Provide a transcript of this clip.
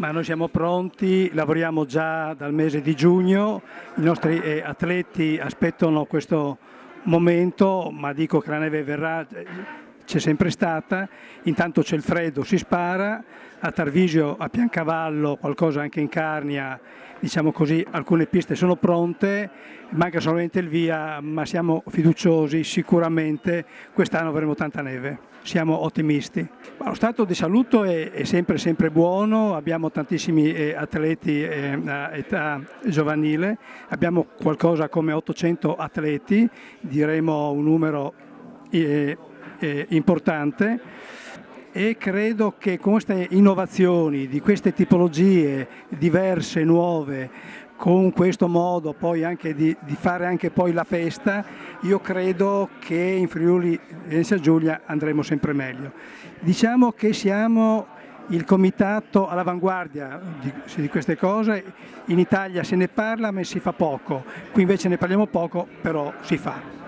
Ma noi siamo pronti, lavoriamo già dal mese di giugno, i nostri atleti aspettano questo momento, ma dico che la neve verrà, c'è sempre stata, intanto c'è il freddo, si spara, a Tarvisio, a Piancavallo, qualcosa anche in Carnia, diciamo così, alcune piste sono pronte, manca solamente il via, ma siamo fiduciosi, sicuramente quest'anno avremo tanta neve, siamo ottimisti. Ma lo stato di salute è sempre buono, abbiamo tantissimi atleti a età giovanile, abbiamo qualcosa come 800 atleti, diremo un numero importante, e credo che con queste innovazioni di queste tipologie diverse, nuove, con questo modo poi anche di fare anche poi la festa, io credo che in Friuli Venezia Giulia andremo sempre meglio. Diciamo che siamo il comitato all'avanguardia di queste cose, in Italia se ne parla ma si fa poco, qui invece ne parliamo poco, però si fa.